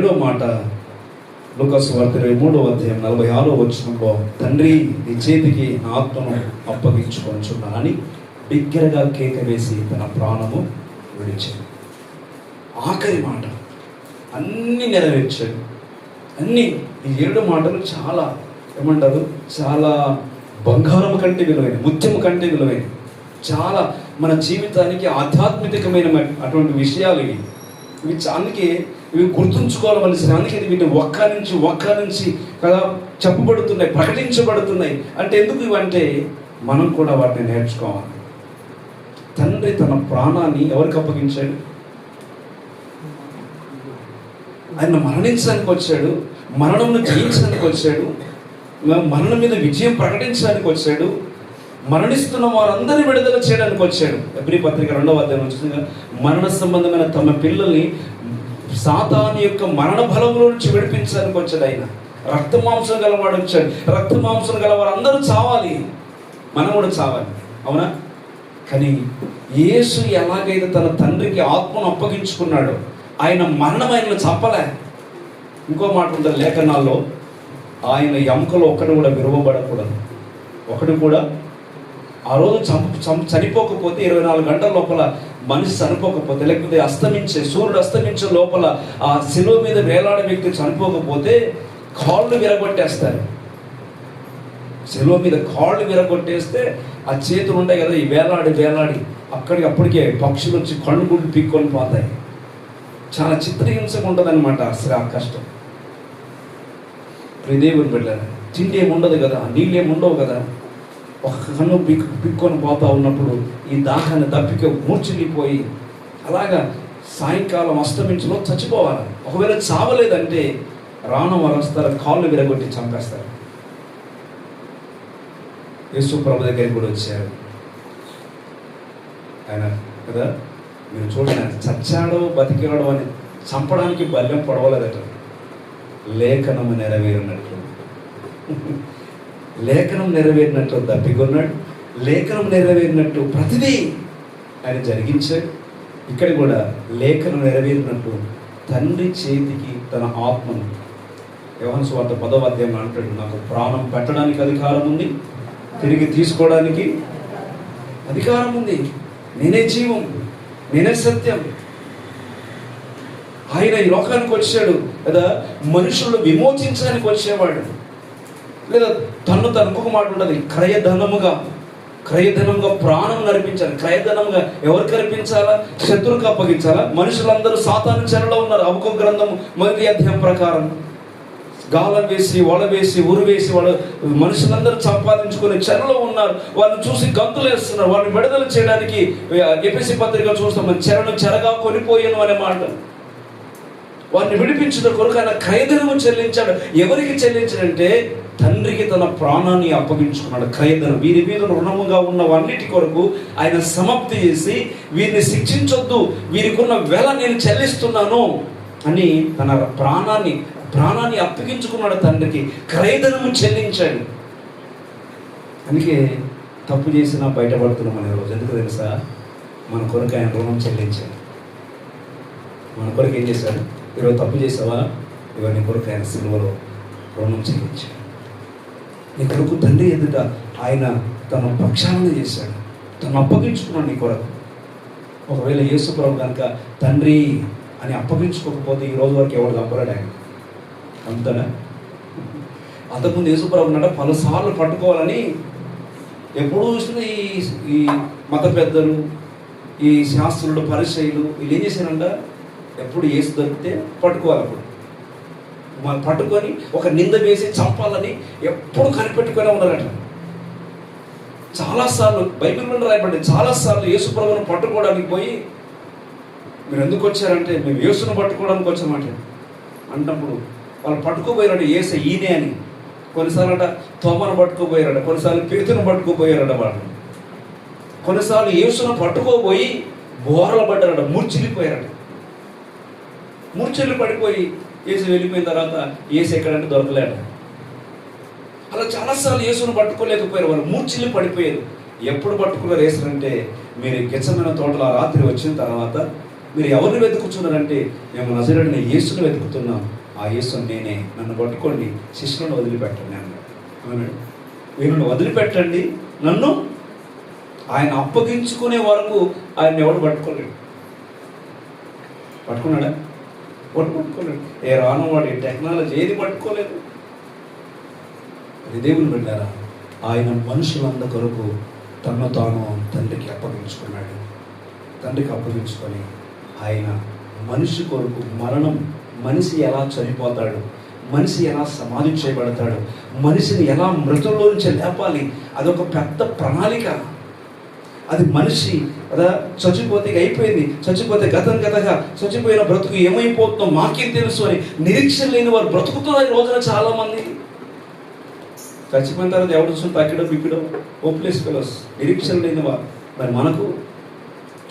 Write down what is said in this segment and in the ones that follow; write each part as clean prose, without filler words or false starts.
7వ మాట లూకా సువార్త 23వ అధ్యాయం 46వ వచనంలో, తండ్రి నీ చేతికి నా ఆత్మను అప్పగించుకొనుచున్నానని బిగ్గరగా కేక వేసి తన ప్రాణము విడిచాడు. ఆఖరి మాట అన్నీ నెరవేర్చాడు. అన్నీ ఈ 7 మాటలు చాలా ఏమంటారు, చాలా బంగారం కంటే విలువైన, ముత్యము కంటే విలువైన, చాలా మన జీవితానికి ఆధ్యాత్మికమైన అటువంటి విషయాలు ఇవి. అందుకే ఇవి గుర్తుంచుకోవాల్సిన, అందుకే వీటిని ఒక్క నుంచి కదా చెప్పబడుతున్నాయి, ప్రకటించబడుతున్నాయి. అంటే ఎందుకు ఇవంటే మనం కూడా వాటిని నేర్చుకోవాలి. తండ్రి తన ప్రాణాన్ని ఎవరికి అప్పగించాడు? ఆయన మరణించడానికి వచ్చాడు, మరణంను జయించడానికి వచ్చాడు, మరణం మీద విజయం ప్రకటించడానికి వచ్చాడు, మరణిస్తున్న వారందరినీ విడుదల చేయడానికి వచ్చాడు. ఎబ్రీ పత్రిక 2వ అధ్యాయం వచ్చిందిగా, మరణ సంబంధమైన తమ పిల్లల్ని సాతాను యొక్క మరణ బలంలో నుంచి విడిపించడానికి వచ్చాడు. ఆయన రక్తమాంసం గలవాడు వచ్చాడు. రక్తమాంసం గలవారు అందరూ చావాలి, మనం కూడా చావాలి, అవునా? కానీ యేసు ఎలాగైతే తన తండ్రికి ఆత్మను అప్పగించుకున్నాడో, ఆయన మరణం ఆయనను చంపలే. ఇంకో మాట ఉంటుంది లేఖనాల్లో, ఆయన ఎముకలో ఒకటి కూడా విరవబడకూడదు. ఒకటి కూడా ఆ రోజు చనిపోకపోతే 24 గంటల లోపల మనిషి చనిపోకపోతే, లేకపోతే సూర్యుడు అస్తమించే లోపల ఆ శిలువ మీద వేలాడే వ్యక్తి చనిపోకపోతే కాళ్ళు విరగొట్టేస్తారు. శిలువ మీద కాళ్ళు విరగొట్టేస్తే ఆ చేతులు ఉంటాయి కదా, ఈ వేలాడి అప్పటికే పక్షులు వచ్చి కళ్ళు గుడ్లు పీక్కొని పోతాయి. చాలా చిత్రహింసగా ఉంటుంది అనమాట అసలు ఆ కష్టం. దేవుని బిడ్డలారా, తిండి ఏముండదు కదా, నీళ్ళు ఏముండవు కదా, ఒక కన్ను పిక్కొని పోతా ఉన్నప్పుడు ఈ దాహాన్ని దప్పిక మూర్చిల్లిపోయి అలాగా సాయంకాలం అస్తమించలో చచ్చిపోవాలి. ఒకవేళ చావలేదంటే రాను వారు వస్తారు, కాళ్ళు విరగొట్టి చంపేస్తారు. యేసు ప్రభు దగ్గరికి కూడా వచ్చారు ఆయన కదా. మీరు చూడండి, చచ్చాడో బతికాడో అని చంపడానికి బల్యం పొడవలేదట. లేఖనము నెరవేరినట్లు, లేఖనం నెరవేరినట్లు దప్పికొన్నాడు. లేఖనం నెరవేరినట్టు ప్రతిదీ ఆయన జరిగించాడు. ఇక్కడ కూడా లేఖనం నెరవేరినట్టు తండ్రి చేతికి తన ఆత్మను, యోహాను సువార్త 10వ అధ్యాయం అంటాడు, నాకు ప్రాణం పెట్టడానికి అధికారం ఉంది, తిరిగి తీసుకోవడానికి అధికారం ఉంది. నేనే జీవం, నేనే సత్యం. ఆయన ఈ లోకానికి వచ్చాడు కదా, మనుషులను విమోచించడానికి వచ్చేవాడు. లేదా ఇంకొక మాట ఉంటుంది, క్రయధనముగా ప్రాణం నడిపించాలి. క్రయధనముగా ఎవరికి అర్పించాలా? శత్రువుకి అప్పగించాలా? మనుషులందరూ సాతాను చెరలో ఉన్నారు. హబక్కూకు గ్రంథం 1వ అధ్యాయం ప్రకారం గాలం వేసి, వల వేసి, ఉరి వేసి వాళ్ళు మనుషులందరూ సంపాదించుకుని చెరలో ఉన్నారు. వాళ్ళని చూసి గంతులు వేస్తున్నారు. వాళ్ళని విడుదల చేయడానికి ఎఫెసీ పత్రిక చూస్తాం, చెరగా కొనిపోయాను అనే మాట. వారిని విడిపించిన కొరకు ఆయన క్రయధనము చెల్లించాడు. ఎవరికి చెల్లించాడంటే తండ్రికి తన ప్రాణాన్ని అప్పగించుకున్నాడు. క్రయధనం, వీరి మీద రుణముగా ఉన్న వాన్నిటి కొరకు ఆయన సమాప్తి చేసి, వీరిని శిక్షించొద్దు, వీరికి ఉన్న వెల నేను చెల్లిస్తున్నాను అని తన ప్రాణాన్ని అప్పగించుకున్నాడు. తండ్రికి క్రయధనము చెల్లించాడు. అందుకే తప్పు చేసినా బయటపడుతున్నాం అనే రోజు. ఎందుకు తెలుసా? మన కొరకు ఆయన రుణం చెల్లించాడు. మన కొరకు ఏం చేశాడు? ఈరోజు తప్పు చేసావా, ఇవన్నీ కొరకు ఆయన సిలువలో రుణం చెల్లించాడు. నీ కొరకు తండ్రి ఎదుట ఆయన తన ప్రక్షాళన చేశాడు, తను అప్పగించుకున్నాడు నీ కొరకు. ఒకవేళ యేసు ప్రభు కనుక తండ్రి అని అప్పగించుకోకపోతే ఈ రోజు వరకు ఎవరు తప్పలేడు ఆయన. అంతనా? అంతకుముందు యేసు ప్రభు అన్నట పలుసార్లు పట్టుకోవాలని ఎప్పుడు చూసినా ఈ మత పెద్దలు, ఈ శాస్త్రులు, పరిచయులు వీళ్ళు ఏం చేశారంట, ఎప్పుడు యేసు దొరికితే పట్టుకోవాలి. అప్పుడు మనం పట్టుకొని ఒక నింద వేసి చంపాలని ఎప్పుడు కనిపెట్టుకునే ఉన్నారట. చాలాసార్లు బైబిల్లో రాయబడి, చాలాసార్లు యేసు ప్రభువును పట్టుకోవడానికి పోయి, మీరు ఎందుకు వచ్చారంటే మేము యేసును పట్టుకోవడానికి వచ్చామంటే అంటప్పుడు వాళ్ళు పట్టుకోపోయారట యేసు ఈయనే అని. కొన్నిసార్లు అట తోమను పట్టుకోపోయారట, కొన్నిసార్లు పేతును పట్టుకోపోయారట వాళ్ళు. కొన్నిసార్లు యేసును పట్టుకోపోయి బోర్ల పడ్డారట, మూర్చిల్లిపోయారట. మూర్చిల్లి పడిపోయి యేసు వెళ్ళిపోయిన తర్వాత యేసు ఎక్కడంటే దొరకలేట. అలా చాలాసార్లు యేసును పట్టుకోలేకపోయారు, వాళ్ళు మూర్చిల్లి పడిపోయారు. ఎప్పుడు పట్టుకున్నారు యేసు అంటే, మీరు గెత్సేమనే తోటలో రాత్రి వచ్చిన తర్వాత మీరు ఎవరిని వెతుకుతున్నారంటే మేము నజరేయుడైన యేసును వెతుకుతున్నాం, ఆ యేసు నేనే, నన్ను పట్టుకోండి, శిష్యులను వదిలిపెట్టండి అన్నాడు. అవునండి, వీళ్ళని వదిలిపెట్టండి, నన్ను ఆయన అప్పగించుకునే వరకు ఆయన ఎవడు పట్టుకోలేడు. పట్టుకున్నాడా? పట్టుకోలేడు. ఏ రానువాడు ఏ టెక్నాలజీ ఏది పట్టుకోలేదు. అది దేవుని బిడ్డారా, ఆయన మనుషులందరి కొరకు తను తాను తండ్రికి అప్పగించుకున్నాడు. తండ్రికి అప్పగించుకొని ఆయన మనిషి కొరకు మరణం, మనిషి ఎలా చనిపోతాడు, మనిషి ఎలా సమాధి చేయబడతాడు, మనిషిని ఎలా మృతుల్లో నుంచి లేపాలి, అదొక పెద్ద ప్రణాళిక. అది మనిషి కదా చచ్చిపోతే అయిపోయింది, చచ్చిపోతే గతగా చచ్చిపోయిన బ్రతుకు ఏమైపోతుందో మాకేం తెలుసు అని నిరీక్షణ లేని వారు బ్రతుకుతున్నారు ఈ రోజున చాలామంది. చచ్చిపోయిన తర్వాత ఎవరు చూసి తగ్గడం బిగ్గడం హోప్లెస్ ఫెలోస్, నిరీక్షణ లేని వారు. మరి మనకు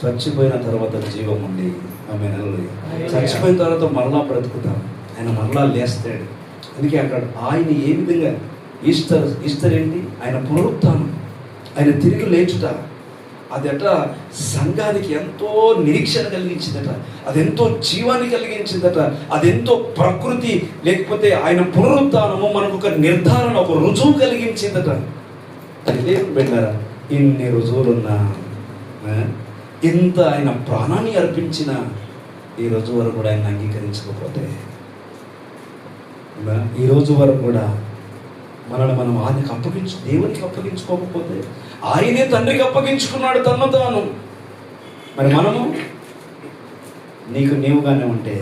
చచ్చిపోయిన తర్వాత జీవం ఉంది. ఆమె చచ్చిపోయిన తర్వాత మరలా బ్రతుకుతాం, ఆయన మరలా లేస్తాడు. అందుకే అక్కడ ఆయన ఏ విధంగా ఈస్టర్ ఏంటి? ఆయన పునరుత్థానం, ఆయన తిరిగి లేచుట. అదట సంఘానికి ఎంతో నిరీక్షణ కలిగించిందట, అదెంతో జీవాన్ని కలిగించిందట, అదెంతో ప్రకృతి లేకపోతే ఆయన పునరుత్థానము మనకు ఒక నిర్ధారణ, ఒక రుజువు కలిగించిందట. అదే వెళ్ళారా, ఇన్ని రుజువులున్నా, ఇంత ఆయన ప్రాణాన్ని అర్పించిన ఈ రోజు వరకు కూడా ఆయన అంగీకరించకపోతే, ఈ రోజు వరకు కూడా మనల్ని మనం ఆయనకి దేవునికి అప్పగించుకోకపోతే, ఆయనే తండ్రికి అప్పగించుకున్నాడు తను తాను. మరి మనము నీకు నీవుగానే ఉంటే,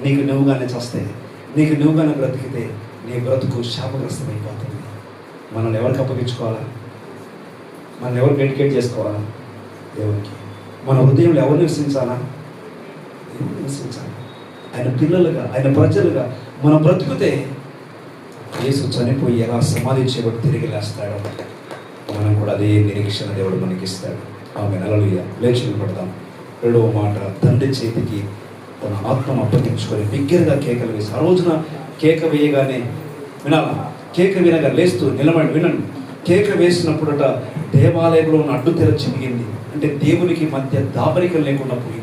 నీకు నువ్వుగానే చస్తే, నీకు నువ్వుగానే బ్రతికితే నీ బ్రతుకు శాపగ్రస్తమైపోతుంది. మనల్ని ఎవరికి అప్పగించుకోవాలా? మనల్ని ఎవరు డెడికేట్ చేసుకోవాలా? దేవునికి. మన హృదయంలో ఎవరు నివసించాలా? దేవుడు నివసించాలి. ఆయన పిల్లలుగా, ఆయన ప్రజలుగా మనం బ్రతుకుతే యేసు చనిపోయి ఎలా సమాధి చేయబడి తిరిగి లేస్తాడో మనం కూడా అదే నిరీక్షణ దేవుడు మనకి ఇస్తాడు. ఆమె హల్లెలూయా. లేచి నిలబడదాం. రెండవ మాట, తండ్రి చేతికి తన ఆత్మను అప్పగించుకొని బిగ్గరగా కేకలు వేసి, ఆ రోజున కేక వేయగానే వినాలా, కేక వినగా లేస్తూ నిలబడి వినండి. కేక వేసినప్పుడట దేవాలయంలో ఉన్న అడ్డు తెర చిరిగింది. అంటే దేవునికి మధ్య దాపరికం లేకుండా పోయింది.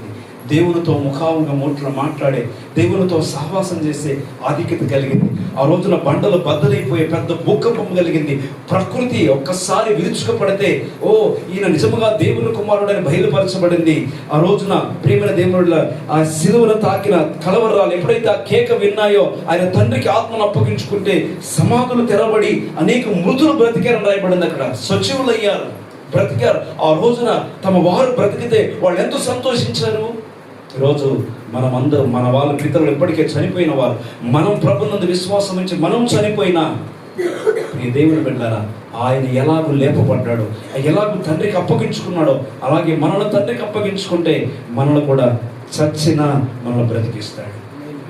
దేవునితో ముఖాముఖం మాట్లాడే, దేవునితో సహవాసం చేసే ఆధిక్యత కలిగింది. ఆ రోజున బండలు బద్దలైపోయే పెద్ద భూకంపం కలిగింది. ప్రకృతి ఒక్కసారి విరుచుకుపడితే ఓ ఈయన నిజముగా దేవుని కుమారుడని బయలుపరచబడింది. ఆ రోజున ప్రియమైన దేవుళ్ళ ఆ శిలువను తాకిన కలవరాలు ఎప్పుడైతే ఆ కేక విన్నాయో, ఆయన తండ్రికి ఆత్మను అప్పగించుకుంటే సమాధులు తెరబడి అనేక మృతులు బ్రతికారని రాయబడింది. అక్కడ సజీవులయ్యారు, బ్రతికారు. ఆ రోజున తమ వారు బ్రతికితే వాళ్ళు ఎంతో సంతోషించారు. ఈరోజు మనమందరం, మన వాళ్ళ పితరులు ఎప్పటికే చనిపోయిన వారు, మనం ప్రభునందు విశ్వాసం నుంచి మనం చనిపోయినా ఈ దేవుని బిడ్డలారా, ఆయన ఎలాగూ లేపబడ్డాడో, ఎలాగూ తండ్రికి అప్పగించుకున్నాడో, అలాగే మనల్ని తండ్రికి అప్పగించుకుంటే మనల్ని కూడా చచ్చినా మనల్ని బ్రతికిస్తాడు.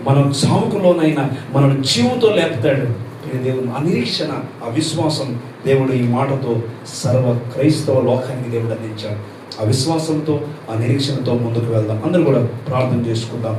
మనం చావుకులోనైనా మనల్ని జీవంతో లేపుతాడు. దేవుడు ఆ నిరీక్షణ, ఆ విశ్వాసం దేవుడు ఈ మాటతో సర్వ క్రైస్తవ లోకానికి దేవుడు అందించాడు. ఆ విశ్వాసంతో, ఆ నిరీక్షణతో ముందుకు వెళ్దాం. అందరూ కూడా ప్రార్థన చేసుకుందాం.